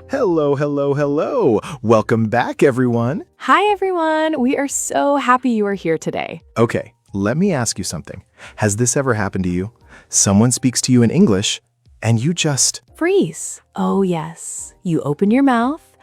Hello, hello, hello. Welcome back, everyone. Hi, everyone. We are so happy you are here today. Okay, let me ask you something. Has this ever happened to you? Someone speaks to you in English, and you just... Freeze. Oh, yes. You open your mouth,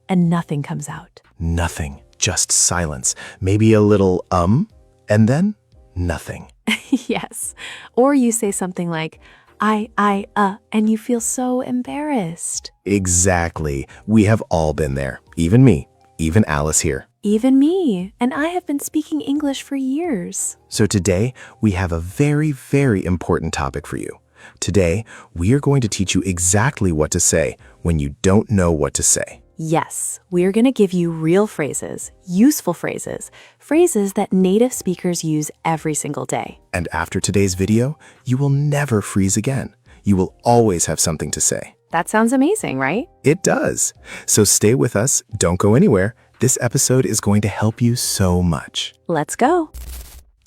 and nothing comes out. Nothing. Just silence. Maybe a little and then nothing. Yes. Or you say something like, and you feel so embarrassed. Exactly. We have all been there. Even me. Even Alice here. Even me. And I have been speaking English for years. So today, we have a very, very important topic for you. Today, we are going to teach you exactly what to say when you don't know what to say. Yes, we're going to give you real phrases, useful phrases, phrases that native speakers use every single day. And after today's video, you will never freeze again. You will always have something to say. That sounds amazing, right? It does. So stay with us. Don't go anywhere. This episode is going to help you so much. Let's go.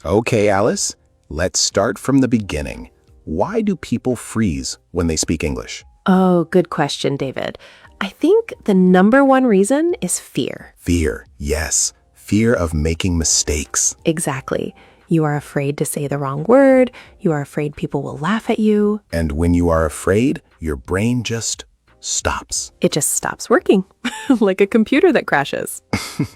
Okay, Alice, let's start from the beginning. Why do people freeze when they speak English? Oh, good question, David. I think the number one reason is fear. Fear, yes. Fear of making mistakes. Exactly. You are afraid to say the wrong word. You are afraid people will laugh at you. And when you are afraid, your brain just stops. It just stops working, like a computer that crashes.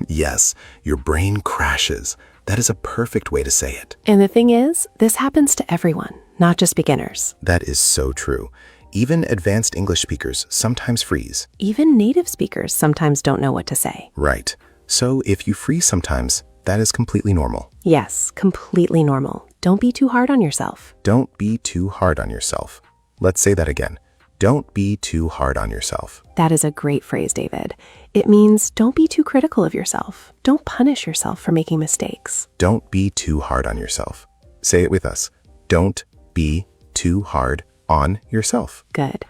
Yes, your brain crashes. That is a perfect way to say it. And the thing is, this happens to everyone, not just beginners. That is so true. Even advanced English speakers sometimes freeze. Even native speakers sometimes don't know what to say. Right. So if you freeze sometimes, that is completely normal. Yes, completely normal. Don't be too hard on yourself. Don't be too hard on yourself. Let's say that again. Don't be too hard on yourself. That is a great phrase, David. It means don't be too critical of yourself. Don't punish yourself for making mistakes. Don't be too hard on yourself. Say it with us. Don't be too hard on yourself. Good.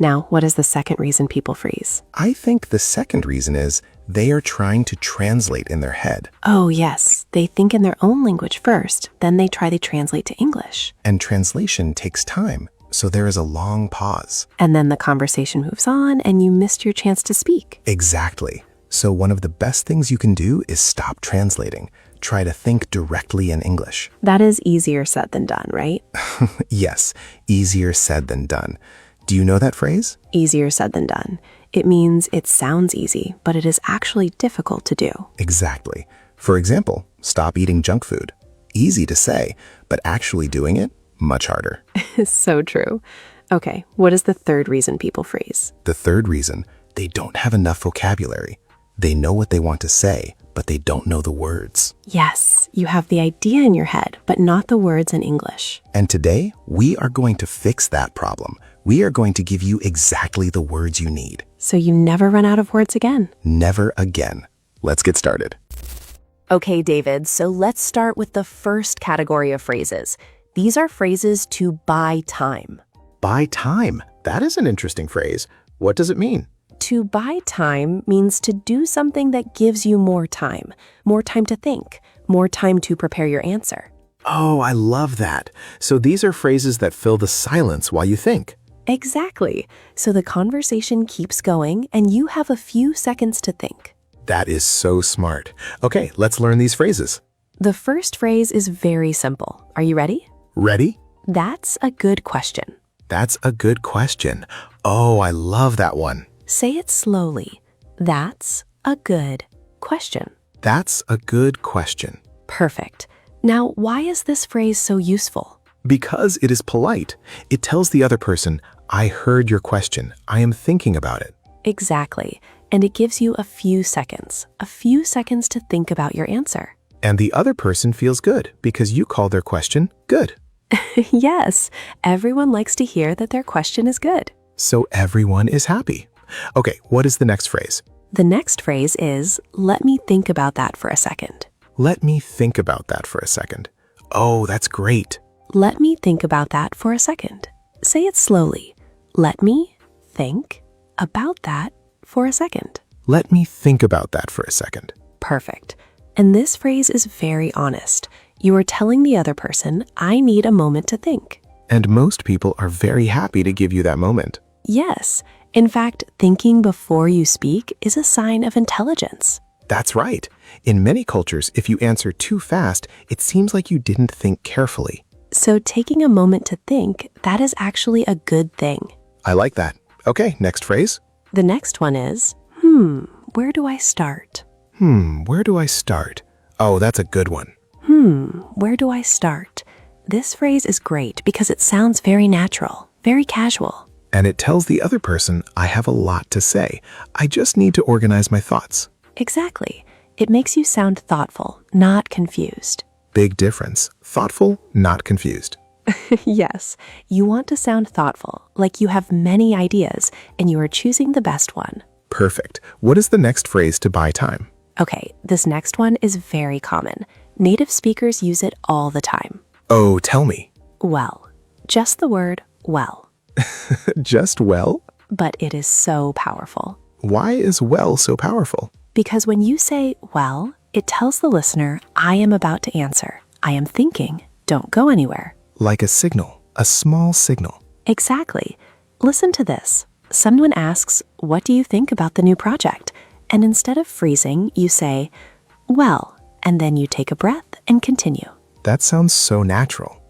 Now, what is the second reason people freeze? I think the second reason is they are trying to translate in their head. Oh, yes. They think in their own language first, then they try to translate to English. And translation takes time, so there is a long pause. And then the conversation moves on and you missed your chance to speak. Exactly. So one of the best things you can do is stop translating. Try to think directly in English. That is easier said than done, right? Yes, easier said than done. Do you know that phrase? Easier said than done. It means it sounds easy, but it is actually difficult to do. Exactly. For example, stop eating junk food. Easy to say, but actually doing it, much harder. So true. Okay, what is the third reason people freeze? The third reason, they don't have enough vocabulary. They know what they want to say, but they don't know the words. Yes, you have the idea in your head, but not the words in English. And today, we are going to fix that problem. We are going to give you exactly the words you need. So you never run out of words again. Never again. Let's get started. Okay, David, so let's start with the first category of phrases. These are phrases to buy time. Buy time. That is an interesting phrase. What does it mean? To buy time means to do something that gives you more time to think, more time to prepare your answer. Oh, I love that. So these are phrases that fill the silence while you think. Exactly. So the conversation keeps going and you have a few seconds to think. That is so smart. Okay, let's learn these phrases. The first phrase is very simple. Are you ready? Ready? That's a good question. That's a good question. Oh, I love that one. Say it slowly. That's a good question. That's a good question. Perfect. Now, why is this phrase so useful? Because it is polite. It tells the other person, I heard your question. I am thinking about it. Exactly. And it gives you a few seconds to think about your answer. And the other person feels good because you call their question good. Yes, everyone likes to hear that their question is good. So everyone is happy. Okay, what is the next phrase? The next phrase is, let me think about that for a second. Let me think about that for a second. Oh, that's great. Let me think about that for a second. Say it slowly. Let me think about that for a second. Let me think about that for a second. Perfect. And this phrase is very honest. You are telling the other person, I need a moment to think. And most people are very happy to give you that moment. Yes. In fact, thinking before you speak is a sign of intelligence. That's right. In many cultures, if you answer too fast, it seems like you didn't think carefully. So taking a moment to think, that is actually a good thing. I like that. Okay, next phrase. The next one is, where do I start? Where do I start? Oh, that's a good one. Where do I start? This phrase is great because it sounds very natural, very casual. And it tells the other person, I have a lot to say. I just need to organize my thoughts. Exactly. It makes you sound thoughtful, not confused. Big difference. Thoughtful, not confused. Yes, you want to sound thoughtful, like you have many ideas and you are choosing the best one. Perfect. What is the next phrase to buy time? Okay, this next one is very common. Native speakers use it all the time. Oh, tell me. Well, just the word well. Just well? But it is so powerful. Why is well so powerful? Because when you say well, it tells the listener, I am about to answer. I am thinking. Don't go anywhere. Like a signal, a small signal. Exactly. Listen to this. Someone asks, what do you think about the new project? And instead of freezing, you say, well, and then you take a breath and continue. That sounds so natural.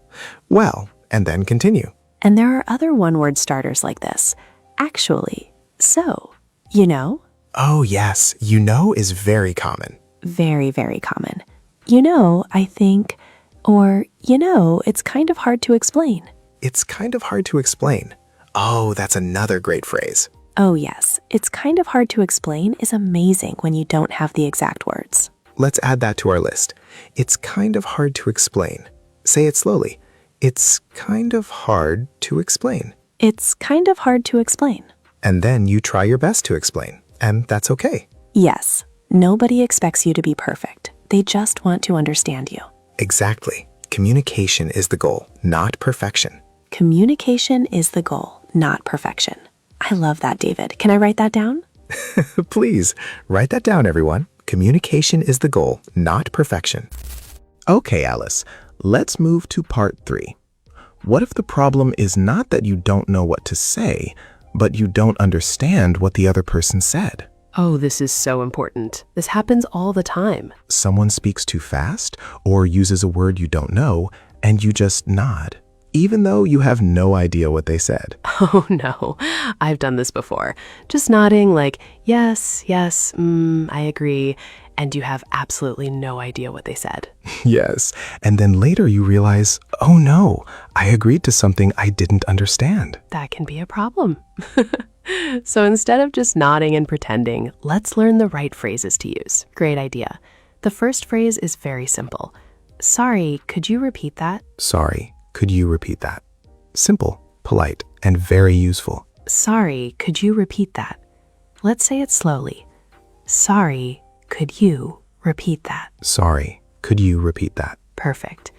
Well, and then continue. And there are other one-word starters like this. Actually, so, you know? Oh, yes. You know is very common. Very, very common. You know, I think, or, you know, it's kind of hard to explain. It's kind of hard to explain. Oh, that's another great phrase. Oh, yes. It's kind of hard to explain is amazing when you don't have the exact words. Let's add that to our list. It's kind of hard to explain. Say it slowly. It's kind of hard to explain. It's kind of hard to explain. And then you try your best to explain. And that's okay. Yes, nobody expects you to be perfect. They just want to understand you. Exactly. Communication is the goal, not perfection. Communication is the goal, not perfection. I love that, David. Can I write that down? Please, write that down, everyone. Communication is the goal, not perfection. Okay, Alice, let's move to part 3. What if the problem is not that you don't know what to say, but you don't understand what the other person said? Oh, this is so important. This happens all the time. Someone speaks too fast or uses a word you don't know, and you just nod, even though you have no idea what they said. Oh no, I've done this before. Just nodding like, yes, yes, I agree, and you have absolutely no idea what they said. Yes, and then later you realize, oh no, I agreed to something I didn't understand. That can be a problem. So instead of just nodding and pretending, let's learn the right phrases to use. Great idea. The first phrase is very simple. Sorry, could you repeat that? Sorry, could you repeat that? Simple, polite, and very useful. Sorry, could you repeat that? Let's say it slowly. Sorry, could you repeat that? Sorry, could you repeat that? Perfect.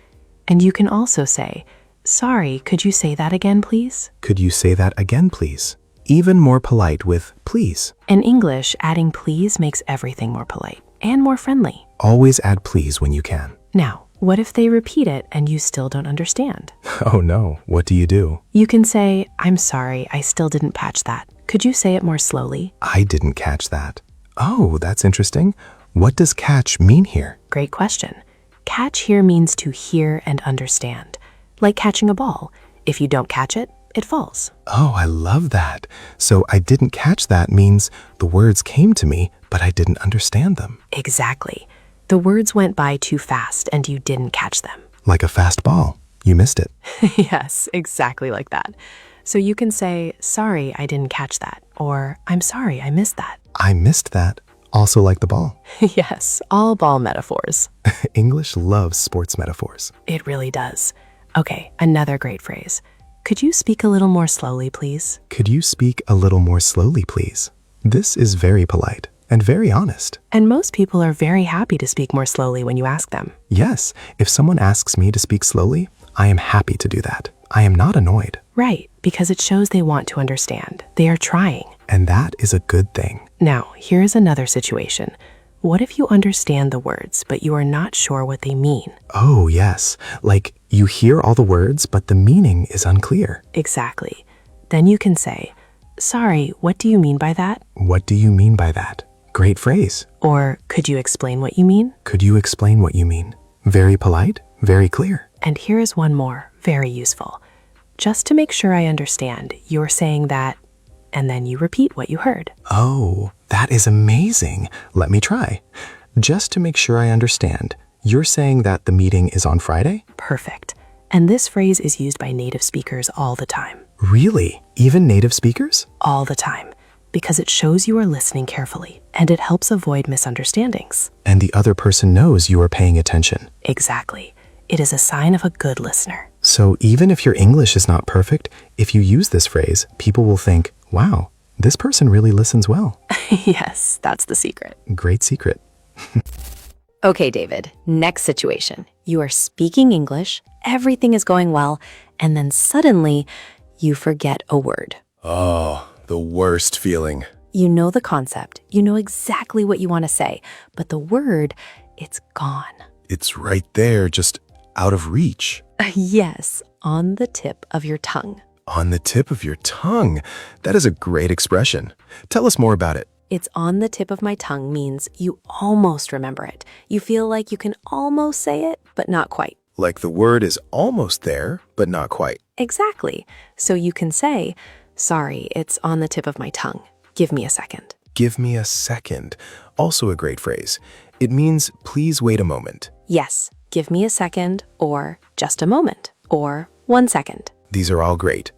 And you can also say, sorry, could you say that again, please? Could you say that again, please? Even more polite with please. In English, adding please makes everything more polite and more friendly. Always add please when you can. Now, what if they repeat it and you still don't understand? Oh no, what do? You can say, I'm sorry, I still didn't catch that. Could you say it more slowly? I didn't catch that. Oh, that's interesting. What does catch mean here? Great question. Catch here means to hear and understand. Like catching a ball. If you don't catch it, it falls. Oh, I love that. So I didn't catch that means the words came to me, but I didn't understand them. Exactly. The words went by too fast and you didn't catch them. Like a fast ball. You missed it. Yes, exactly like that. So you can say, sorry, I didn't catch that. Or, I'm sorry, I missed that. I missed that. Also like the ball. Yes, all ball metaphors. English loves sports metaphors. It really does. Okay, another great phrase. Could you speak a little more slowly, please? Could you speak a little more slowly, please? This is very polite and very honest. And most people are very happy to speak more slowly when you ask them. Yes, if someone asks me to speak slowly, I am happy to do that. I am not annoyed. Right, because it shows they want to understand. They are trying. And that is a good thing. Now, here's another situation. What if you understand the words, but you are not sure what they mean? Oh, yes. Like you hear all the words, but the meaning is unclear. Exactly. Then you can say, sorry, what do you mean by that? What do you mean by that? Great phrase. Or could you explain what you mean? Could you explain what you mean? Very polite, very clear. And here is one more, very useful. Just to make sure I understand, you're saying that, and then you repeat what you heard. Oh, that is amazing. Let me try. Just to make sure I understand, you're saying that the meeting is on Friday? Perfect. And this phrase is used by native speakers all the time. Really? Even native speakers? All the time. Because it shows you are listening carefully, and it helps avoid misunderstandings. And the other person knows you are paying attention. Exactly. It is a sign of a good listener. So even if your English is not perfect, if you use this phrase, people will think, wow, this person really listens well. Yes, that's the secret. Great secret. Okay, David, next situation. You are speaking English, everything is going well, and then suddenly you forget a word. Oh, the worst feeling. You know the concept, you know exactly what you want to say, but the word, it's gone. It's right there, just out of reach. Yes, on the tip of your tongue. On the tip of your tongue. That is a great expression. Tell us more about it. It's on the tip of my tongue means you almost remember it. You feel like you can almost say it, but not quite. Like the word is almost there, but not quite. Exactly. So you can say, sorry, it's on the tip of my tongue. Give me a second. Give me a second. Also a great phrase. It means please wait a moment. Yes, give me a second, or just a moment, or 1 second. These are all great.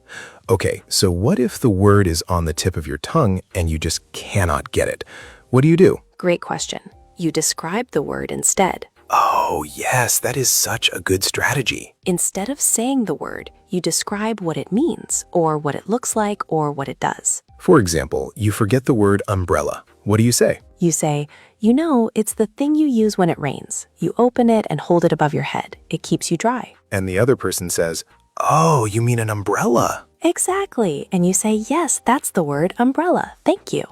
Okay, so what if the word is on the tip of your tongue and you just cannot get it? What do you do? Great question. You describe the word instead. Oh, yes, that is such a good strategy. Instead of saying the word, you describe what it means, or what it looks like, or what it does. For example, you forget the word umbrella. What do you say? You say, you know, it's the thing you use when it rains. You open it and hold it above your head. It keeps you dry. And the other person says, oh, you mean an umbrella? Exactly. And you say, yes, that's the word umbrella. Thank you.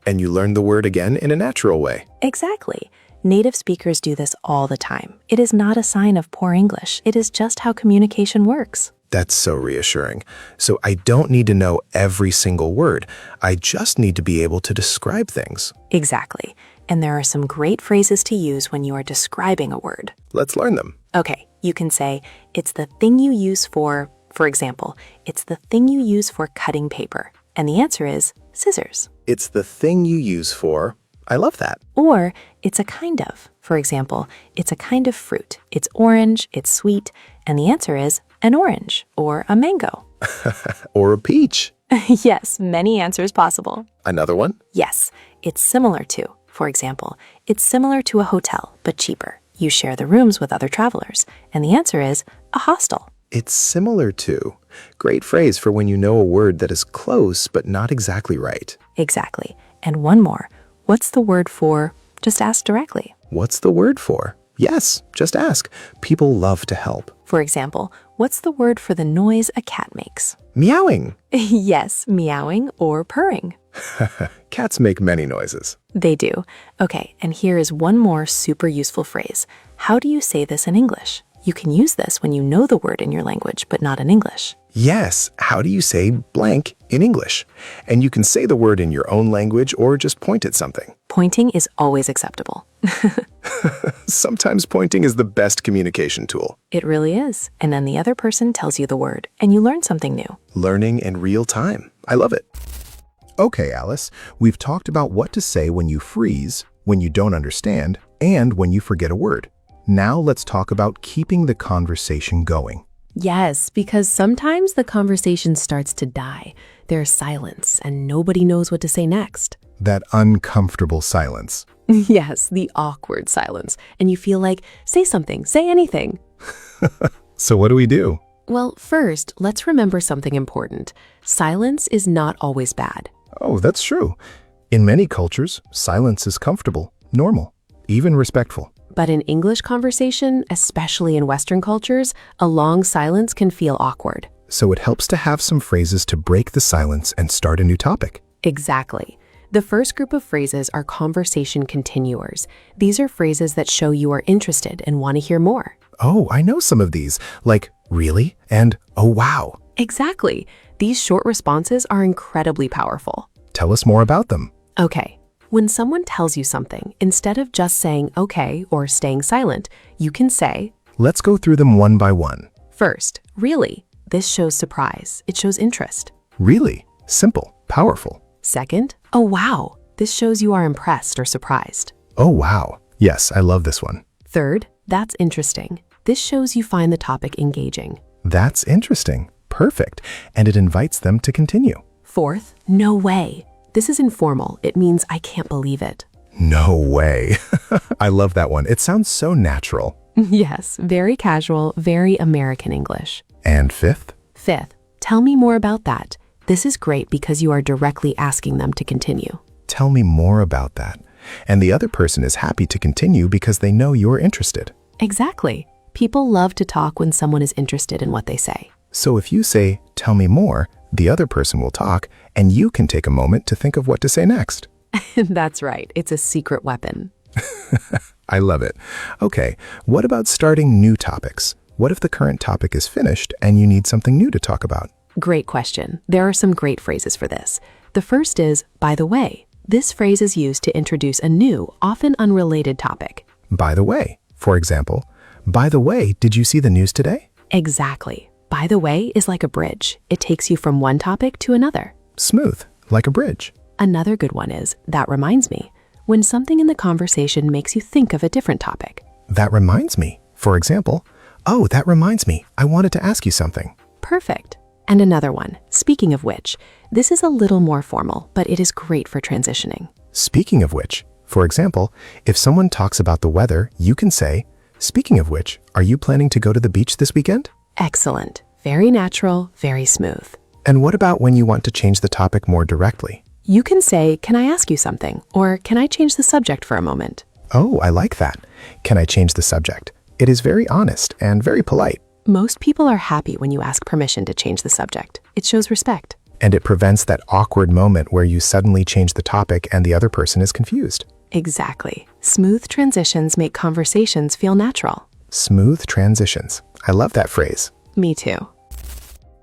And you learn the word again in a natural way. Exactly. Native speakers do this all the time. It is not a sign of poor English. It is just how communication works. That's so reassuring. So I don't need to know every single word. I just need to be able to describe things. Exactly. And there are some great phrases to use when you are describing a word. Let's learn them. Okay, you can say, it's the thing you use for example, it's the thing you use for cutting paper. And the answer is scissors. It's the thing you use for. I love that. Or it's a kind of. For example, it's a kind of fruit. It's orange, it's sweet, and the answer is an orange or a mango. Or a peach. Yes, many answers possible. Another one? Yes, it's similar to. For example, it's similar to a hotel, but cheaper. You share the rooms with other travelers, and the answer is a hostel. It's similar to. Great phrase for when you know a word that is close but not exactly right. Exactly. And one more. What's the word for? Just ask directly. What's the word for? Yes, just ask. People love to help. For example, what's the word for the noise a cat makes? Meowing. Yes, meowing or purring. Cats make many noises. They do. Okay, and here is one more super useful phrase. How do you say this in English? You can use this when you know the word in your language, but not in English. Yes, how do you say blank in English? And you can say the word in your own language or just point at something. Pointing is always acceptable. Sometimes pointing is the best communication tool. It really is. And then the other person tells you the word, and you learn something new. Learning in real time. I love it. Okay, Alice, we've talked about what to say when you freeze, when you don't understand, and when you forget a word. Now let's talk about keeping the conversation going. Yes, because sometimes the conversation starts to die. There's silence and nobody knows what to say next. That uncomfortable silence. Yes, the awkward silence. And you feel like, say something, say anything. So what do we do? Well, first, let's remember something important. Silence is not always bad. Oh, that's true. In many cultures, silence is comfortable, normal, even respectful. But in English conversation, especially in Western cultures, a long silence can feel awkward. So it helps to have some phrases to break the silence and start a new topic. Exactly. The first group of phrases are conversation continuers. These are phrases that show you are interested and want to hear more. Oh, I know some of these, like really and oh wow. Exactly. These short responses are incredibly powerful. Tell us more about them. Okay, when someone tells you something, instead of just saying okay or staying silent, you can say, Let's go through them one by one. first, really, this shows surprise. It shows interest. Really? Simple. Powerful. Second, oh wow, this shows you are impressed or surprised. Oh, wow. Yes, I love this one. Third, that's interesting. This shows you find the topic engaging. That's interesting. Perfect. And it invites them to continue. Fourth, no way. This is informal. It means I can't believe it. No way. I love that one. It sounds so natural. Yes, very casual, very American English. And fifth? Fifth, tell me more about that. This is great because you are directly asking them to continue. Tell me more about that. And the other person is happy to continue because they know you're interested. Exactly. People love to talk when someone is interested in what they say. So if you say, tell me more, the other person will talk, and you can take a moment to think of what to say next. That's right. It's a secret weapon. I love it. Okay, what about starting new topics? What if the current topic is finished and you need something new to talk about? Great question. There are some great phrases for this. The first is, by the way. This phrase is used to introduce a new, often unrelated topic. By the way, for example, by the way, did you see the news today? Exactly. By the way is like a bridge. It takes you from one topic to another. Smooth, like a bridge. Another good one is, that reminds me, when something in the conversation makes you think of a different topic. That reminds me. For example, oh, that reminds me. I wanted to ask you something. Perfect. And another one, speaking of which, this is a little more formal, but it is great for transitioning. Speaking of which, for example, if someone talks about the weather, you can say, speaking of which, are you planning to go to the beach this weekend? Excellent. Very natural, very smooth. And what about when you want to change the topic more directly? You can say, can I ask you something? Or can I change the subject for a moment? Oh, I like that. Can I change the subject? It is very honest and very polite. Most people are happy when you ask permission to change the subject. It shows respect. And it prevents that awkward moment where you suddenly change the topic and the other person is confused. Exactly. Smooth transitions make conversations feel natural. Smooth transitions. I love that phrase. Me too.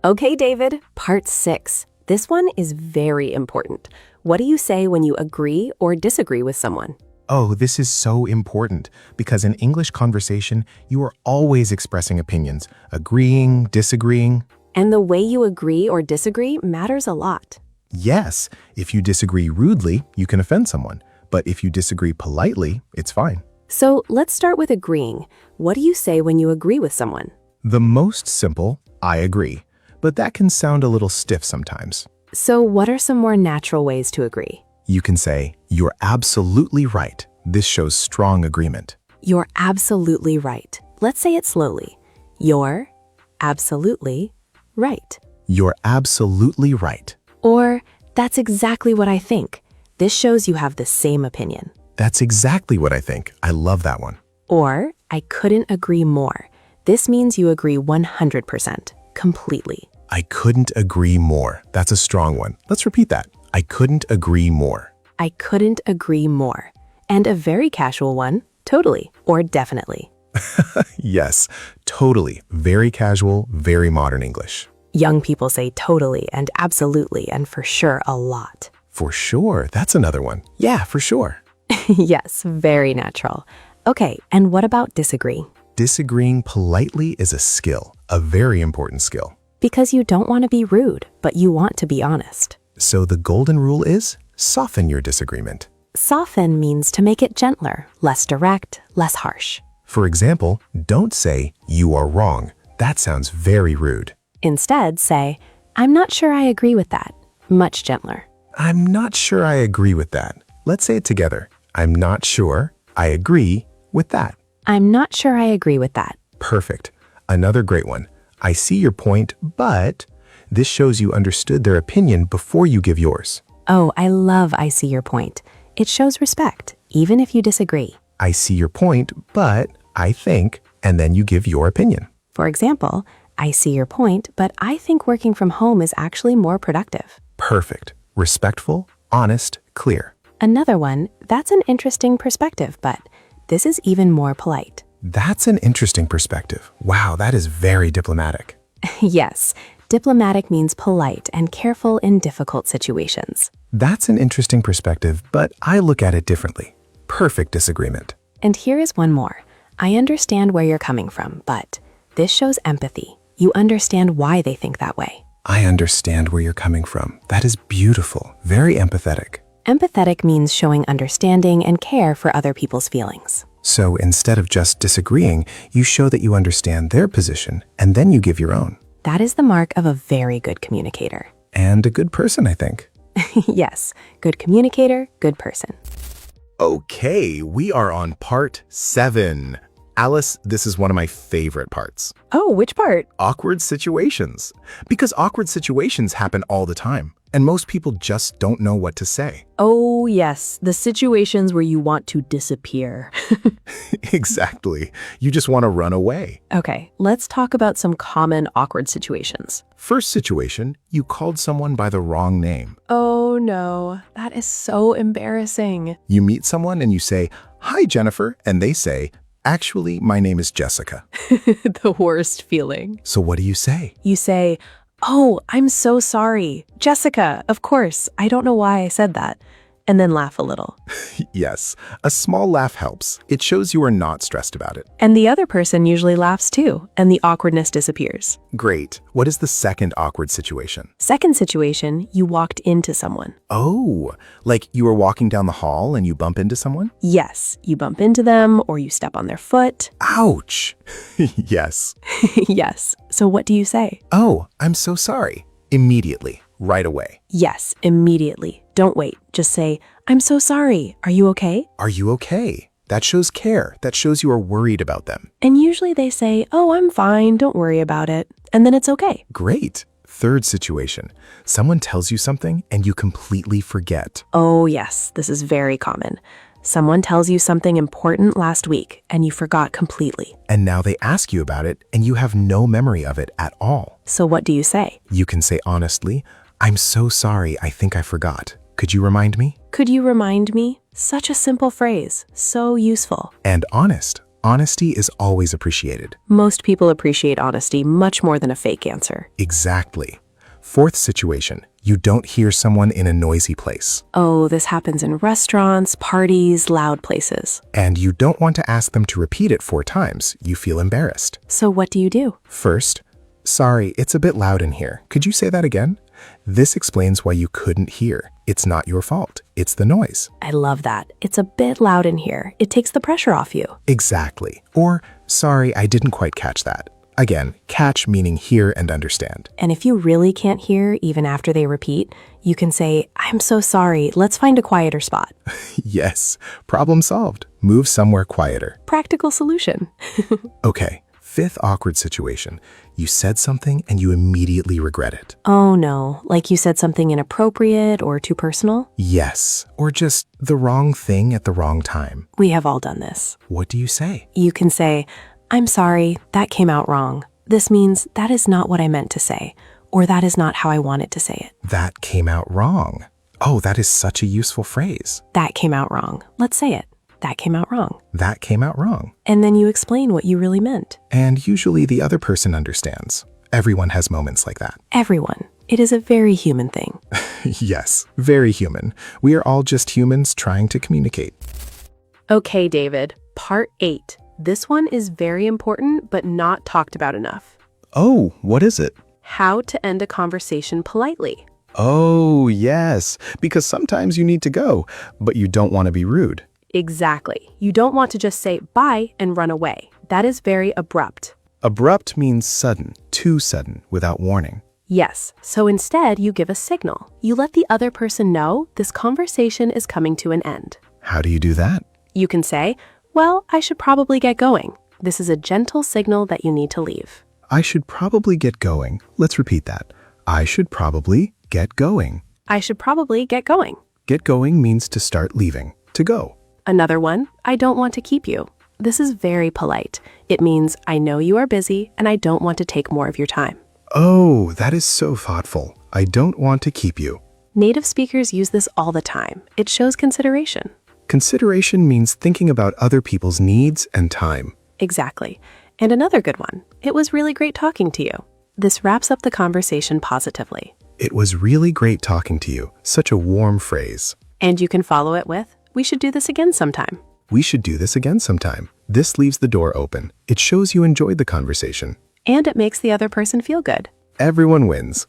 Okay, David, part 6. This one is very important. What do you say when you agree or disagree with someone? Oh, this is so important because in English conversation, you are always expressing opinions, agreeing, disagreeing. And the way you agree or disagree matters a lot. Yes, if you disagree rudely, you can offend someone. But if you disagree politely, it's fine. So let's start with agreeing. What do you say when you agree with someone? The most simple, I agree. But that can sound a little stiff sometimes. So what are some more natural ways to agree? You can say, you're absolutely right. This shows strong agreement. You're absolutely right. Let's say it slowly. You're absolutely right. You're absolutely right. Or, that's exactly what I think. This shows you have the same opinion. That's exactly what I think. I love that one. Or, I couldn't agree more. This means you agree 100%, completely. I couldn't agree more. That's a strong one. Let's repeat that. I couldn't agree more. I couldn't agree more. And a very casual one, totally or definitely. Yes, totally. Very casual, very modern English. Young people say totally and absolutely and for sure a lot. For sure. That's another one. Yeah, for sure. Yes, very natural. Okay, and what about disagree? Disagreeing politely is a skill, a very important skill. Because you don't want to be rude, but you want to be honest. So the golden rule is soften your disagreement. Soften means to make it gentler, less direct, less harsh. For example, don't say, you are wrong. That sounds very rude. Instead, say, I'm not sure I agree with that. Much gentler. I'm not sure I agree with that. Let's say it together. I'm not sure I agree with that. I'm not sure I agree with that. Perfect. Another great one. I see your point, but this shows you understood their opinion before you give yours. Oh, I love I see your point. It shows respect, even if you disagree. I see your point, but I think, and then you give your opinion. For example, I see your point, but I think working from home is actually more productive. Perfect. Respectful, honest, clear. Another one, that's an interesting perspective, but this is even more polite. That's an interesting perspective. Wow, that is very diplomatic. Yes, Diplomatic means polite and careful in difficult situations. That's an interesting perspective, but I look at it differently. Perfect disagreement. And here is one more. I understand where you're coming from, but this shows empathy. You understand why they think that way. I understand where you're coming from. That is beautiful. Very empathetic. Empathetic means showing understanding and care for other people's feelings. So instead of just disagreeing, you show that you understand their position, and then you give your own. That is the mark of a very good communicator. And a good person, I think. Yes, good communicator, good person. Okay, we are on part 7. Alice, this is one of my favorite parts. Oh, which part? Awkward situations. Because awkward situations happen all the time, and most people just don't know what to say. Oh, yes, the situations where you want to disappear. Exactly. You just want to run away. Okay, let's talk about some common awkward situations. First situation, you called someone by the wrong name. Oh no, that is so embarrassing. You meet someone and you say, "Hi, Jennifer," and they say, "Actually, my name is Jessica." The worst feeling. So what do you say? You say, "Oh, I'm so sorry. Jessica, of course. I don't know why I said that." And then laugh a little. Yes, a small laugh helps. It shows you are not stressed about it. And the other person usually laughs too, and the awkwardness disappears. Great. What is the second awkward situation? Second situation, you walked into someone. Oh, like you were walking down the hall and you bump into someone? Yes, you bump into them or you step on their foot. Ouch. Yes. Yes. So what do you say? Oh, I'm so sorry. Immediately, right away. Yes, immediately. Don't wait. Just say, "I'm so sorry. Are you okay?" Are you okay? That shows care. That shows you are worried about them. And usually they say, "Oh, I'm fine. Don't worry about it." And then it's okay. Great. Third situation. Someone tells you something and you completely forget. Oh, yes. This is very common. Someone tells you something important last week and you forgot completely. And now they ask you about it and you have no memory of it at all. So what do you say? You can say honestly, "I'm so sorry. I think I forgot. Could you remind me?" Could you remind me? Such a simple phrase. So useful. And honest. Honesty is always appreciated. Most people appreciate honesty much more than a fake answer. Exactly. Fourth situation. You don't hear someone in a noisy place. Oh, this happens in restaurants, parties, loud places. And you don't want to ask them to repeat it 4 times. You feel embarrassed. So what do you do? First, "Sorry, it's a bit loud in here. Could you say that again?" This explains why you couldn't hear. It's not your fault. It's the noise. I love that. It's a bit loud in here. It takes the pressure off you. Exactly. Or, "Sorry, I didn't quite catch that." Again, catch meaning hear and understand. And if you really can't hear even after they repeat, you can say, "I'm so sorry. Let's find a quieter spot." Yes, problem solved. Move somewhere quieter. Practical solution. Okay, fifth awkward situation. You said something and you immediately regret it. Oh no, like you said something inappropriate or too personal? Yes, or just the wrong thing at the wrong time. We have all done this. What do you say? You can say, "I'm sorry, that came out wrong. This means that is not what I meant to say, or that is not how I wanted to say it. That came out wrong. Oh, that is such a useful phrase. That came out wrong. Let's say it. That came out wrong." That came out wrong. And then you explain what you really meant. And usually the other person understands. Everyone has moments like that. Everyone. It is a very human thing. Yes, very human. We are all just humans trying to communicate. Okay, David. Part 8. This one is very important, but not talked about enough. Oh, what is it? How to end a conversation politely. Oh, yes, because sometimes you need to go, but you don't want to be rude. Exactly. You don't want to just say bye and run away. That is very abrupt. Abrupt means sudden, too sudden, without warning. Yes, so instead you give a signal. You let the other person know this conversation is coming to an end. How do you do that? You can say, "Well, I should probably get going." This is a gentle signal that you need to leave. I should probably get going. Let's repeat that. I should probably get going. I should probably get going. Get going means to start leaving, to go. Another one, I don't want to keep you. This is very polite. It means I know you are busy and I don't want to take more of your time. Oh, that is so thoughtful. I don't want to keep you. Native speakers use this all the time. It shows consideration. Consideration means thinking about other people's needs and time. Exactly. And another good one. It was really great talking to you. This wraps up the conversation positively. It was really great talking to you. Such a warm phrase. And you can follow it with, we should do this again sometime. We should do this again sometime. This leaves the door open. It shows you enjoyed the conversation. And it makes the other person feel good. Everyone wins.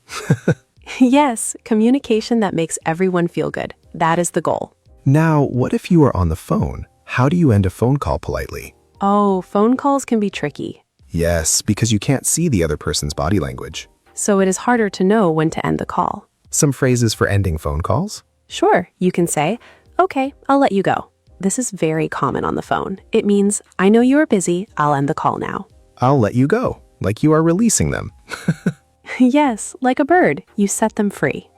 Yes, communication that makes everyone feel good. That is the goal. Now, what if you are on the phone? How do you end a phone call politely? Oh, phone calls can be tricky. Yes, because you can't see the other person's body language. So it is harder to know when to end the call. Some phrases for ending phone calls? Sure, you can say, okay, I'll let you go. This is very common on the phone. It means, I know you are busy, I'll end the call now. I'll let you go, like you are releasing them. Yes, like a bird, you set them free.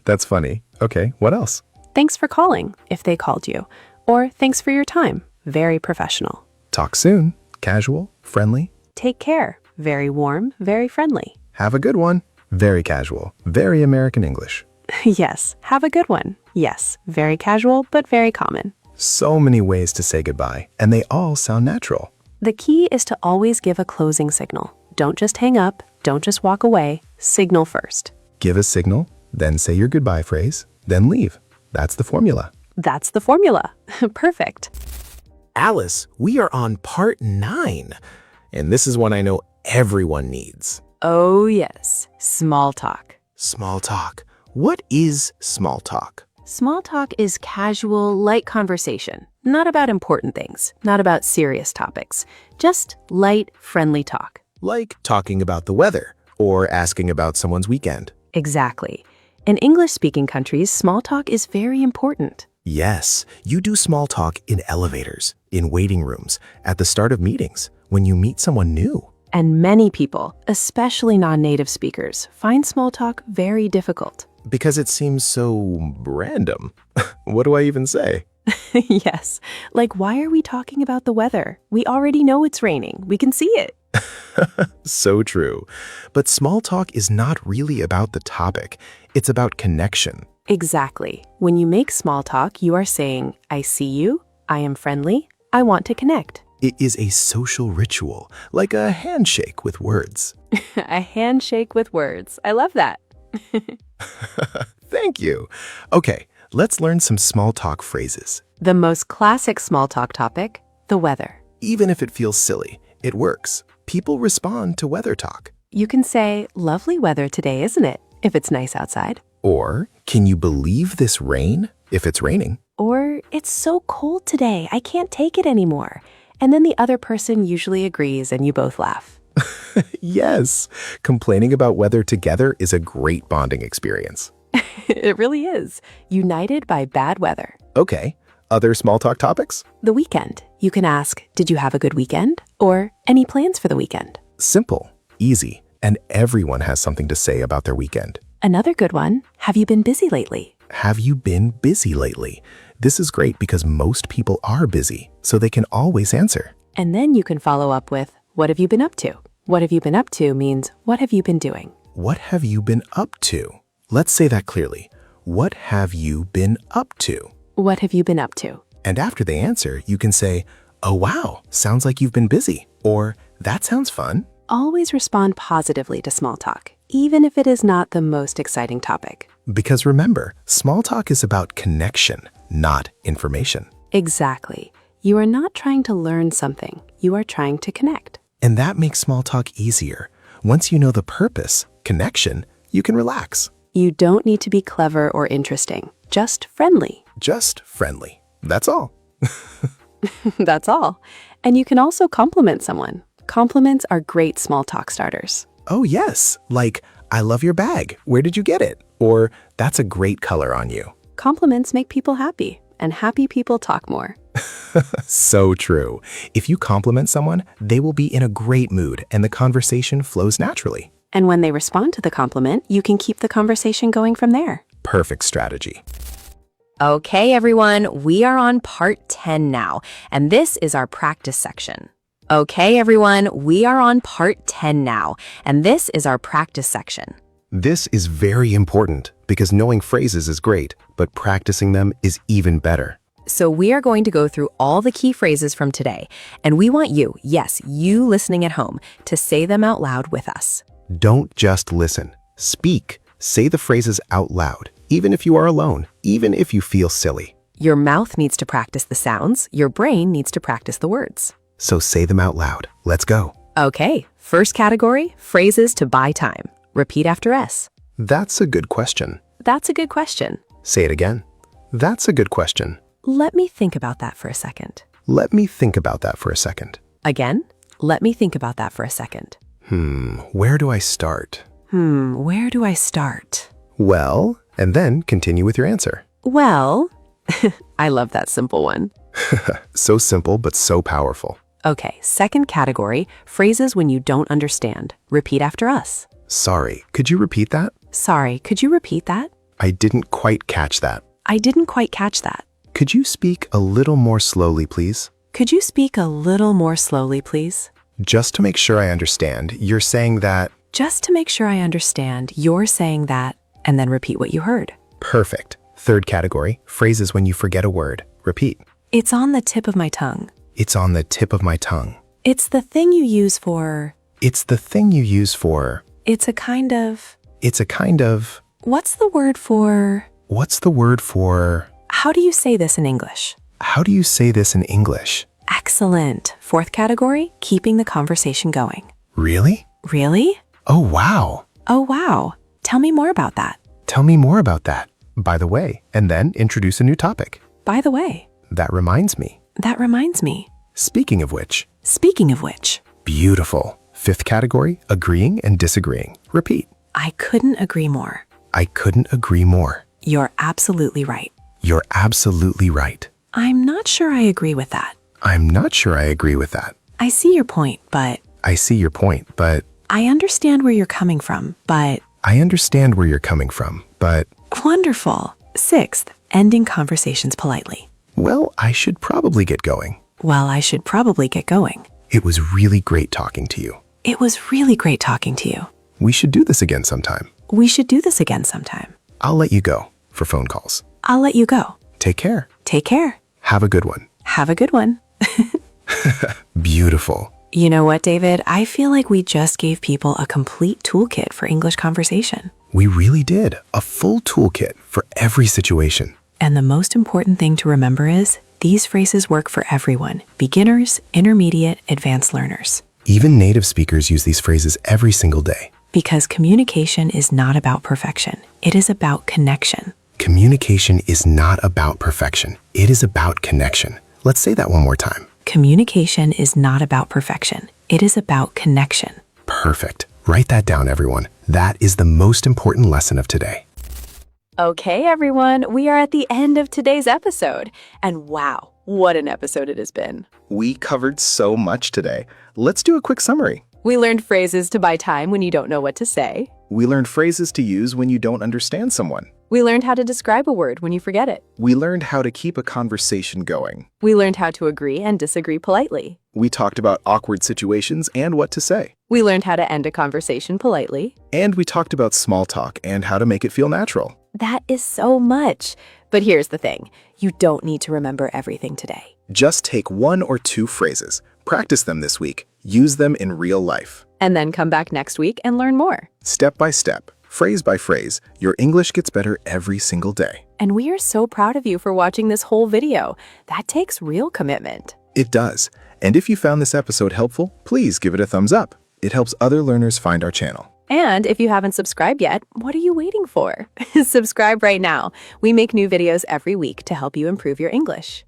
That's funny. Okay, what else? Thanks for calling, if they called you. Or thanks for your time, very professional. Talk soon. Casual, friendly. Take care, very warm, very friendly. Have a good one. Very casual, very American English. Yes, have a good one. Yes, very casual, but very common. So many ways to say goodbye, and they all sound natural. The key is to always give a closing signal. Don't just hang up, don't just walk away, signal first. Give a signal, then say your goodbye phrase, then leave. That's the formula. That's the formula. Perfect. Alice, we are on part 9, and this is one I know everyone needs. Oh, yes. Small talk. Small talk. What is small talk? Small talk is casual, light conversation. Not about important things, not about serious topics. Just light, friendly talk. Like talking about the weather or asking about someone's weekend. Exactly. In English-speaking countries, small talk is very important. Yes, you do small talk in elevators, in waiting rooms, at the start of meetings, when you meet someone new. And many people, especially non-native speakers, find small talk very difficult. Because it seems so random. What do I even say? Yes, like why are we talking about the weather? We already know it's raining. We can see it. So true. But small talk is not really about the topic. It's about connection. Exactly. When you make small talk, you are saying, I see you, I am friendly, I want to connect. It is a social ritual, like a handshake with words. A handshake with words. I love that. Thank you. Okay, let's learn some small talk phrases. The most classic small talk topic, the weather. Even if it feels silly, it works. People respond to weather talk. You can say, lovely weather today, isn't it? If it's nice outside. Or, can you believe this rain? If it's raining. Or, it's so cold today, I can't take it anymore. And then the other person usually agrees and you both laugh. Yes, complaining about weather together is a great bonding experience. It really is. United by bad weather. Okay, other small talk topics? The weekend. You can ask, did you have a good weekend? Or, any plans for the weekend? Simple, easy, and everyone has something to say about their weekend. Another good one, have you been busy lately? Have you been busy lately? This is great because most people are busy, so they can always answer. And then you can follow up with, what have you been up to? What have you been up to means, what have you been doing? What have you been up to? Let's say that clearly. What have you been up to? What have you been up to? And after they answer, you can say, oh wow, sounds like you've been busy. Or, that sounds fun. Always respond positively to small talk, even if it is not the most exciting topic. Because remember, small talk is about connection, not information. Exactly. You are not trying to learn something. You are trying to connect. And that makes small talk easier. Once you know the purpose, connection, you can relax. You don't need to be clever or interesting, just friendly. Just friendly. That's all. That's all. And you can also compliment someone. Compliments are great small talk starters. Oh yes, like, I love your bag. Where did you get it? Or, that's a great color on you. Compliments make people happy, and happy people talk more. So true. If you compliment someone, they will be in a great mood and the conversation flows naturally. And when they respond to the compliment, you can keep the conversation going from there. Perfect strategy. Okay, everyone, we are on part 10 now, and this is our practice section. Okay, everyone, we are on part 10 now, and this is our practice section. This is very important because knowing phrases is great, but practicing them is even better. So we are going to go through all the key phrases from today, and we want you, yes, you listening at home, to say them out loud with us. Don't just listen. Speak. Say the phrases out loud, even if you are alone, even if you feel silly. Your mouth needs to practice the sounds, your brain needs to practice the words. So say them out loud. Let's go. Okay, first category, phrases to buy time. Repeat after us. That's a good question. That's a good question. Say it again. That's a good question. Let me think about that for a second. Let me think about that for a second. Again, let me think about that for a second. Where do I start? Where do I start? Well, and then continue with your answer. Well, I love that simple one. So simple, but so powerful. Okay, second category, phrases when you don't understand. Repeat after us. Sorry, could you repeat that? Sorry, could you repeat that? I didn't quite catch that. I didn't quite catch that. Could you speak a little more slowly, please? Could you speak a little more slowly, please? Just to make sure I understand, you're saying that... Just to make sure I understand, you're saying that, and then repeat what you heard. Perfect. Third category, phrases when you forget a word. Repeat. It's on the tip of my tongue. It's on the tip of my tongue. It's the thing you use for... It's the thing you use for... It's a kind of... It's a kind of... What's the word for... What's the word for... How do you say this in English? How do you say this in English? Excellent. Fourth category, keeping the conversation going. Really? Really? Oh, wow. Oh, wow. Tell me more about that. Tell me more about that. By the way, and then introduce a new topic. By the way. That reminds me. That reminds me. Speaking of which. Speaking of which. Beautiful. Fifth category, agreeing and disagreeing. Repeat. I couldn't agree more. I couldn't agree more. You're absolutely right. You're absolutely right. I'm not sure I agree with that. I'm not sure I agree with that. I see your point, but... I see your point, but... I understand where you're coming from, but... I understand where you're coming from, but... Wonderful. Sixth, ending conversations politely. Well, I should probably get going. Well, I should probably get going. It was really great talking to you. It was really great talking to you. We should do this again sometime. We should do this again sometime. I'll let you go for phone calls. I'll let you go. Take care. Take care. Have a good one. Have a good one. Beautiful. You know what, David? I feel like we just gave people a complete toolkit for English conversation. We really did. A full toolkit for every situation. And the most important thing to remember is these phrases work for everyone. Beginners, intermediate, advanced learners. Even native speakers use these phrases every single day. Because communication is not about perfection. It is about connection. Communication is not about perfection. It is about connection. Let's say that one more time. Communication is not about perfection. It is about connection. Perfect. Write that down, everyone. That is the most important lesson of today. Okay, everyone, we are at the end of today's episode. And wow, what an episode it has been. We covered so much today. Let's do a quick summary. We learned phrases to buy time when you don't know what to say. We learned phrases to use when you don't understand someone. We learned how to describe a word when you forget it. We learned how to keep a conversation going. We learned how to agree and disagree politely. We talked about awkward situations and what to say. We learned how to end a conversation politely. And we talked about small talk and how to make it feel natural. That is so much. But here's the thing. You don't need to remember everything today. Just take one or two phrases, practice them this week, use them in real life. And then come back next week and learn more. Step by step, phrase by phrase, your English gets better every single day. And we are so proud of you for watching this whole video. That takes real commitment. It does. And if you found this episode helpful, please give it a thumbs up. It helps other learners find our channel. And if you haven't subscribed yet, what are you waiting for? Subscribe right now. We make new videos every week to help you improve your English.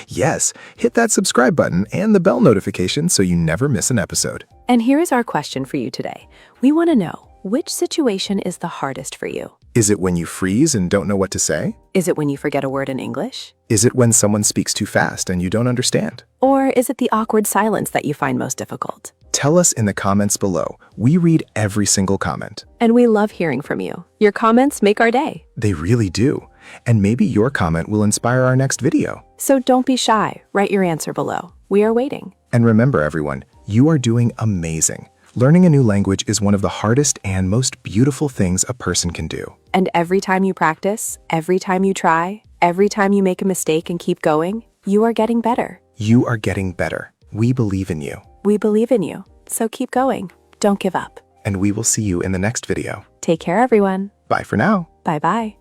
Yes, hit that subscribe button and the bell notification so you never miss an episode. And here is our question for you today. We want to know, which situation is the hardest for you? Is it when you freeze and don't know what to say? Is it when you forget a word in English? Is it when someone speaks too fast and you don't understand? Or is it the awkward silence that you find most difficult? Tell us in the comments below. We read every single comment. And we love hearing from you. Your comments make our day. They really do. And maybe your comment will inspire our next video. So don't be shy. Write your answer below. We are waiting. And remember, everyone, you are doing amazing. Learning a new language is one of the hardest and most beautiful things a person can do. And every time you practice, every time you try, Every time you make a mistake and keep going, you are getting better. You are getting better. We believe in you. We believe in you, so keep going. Don't give up. And we will see you in the next video. Take care, everyone. Bye for now. Bye-bye.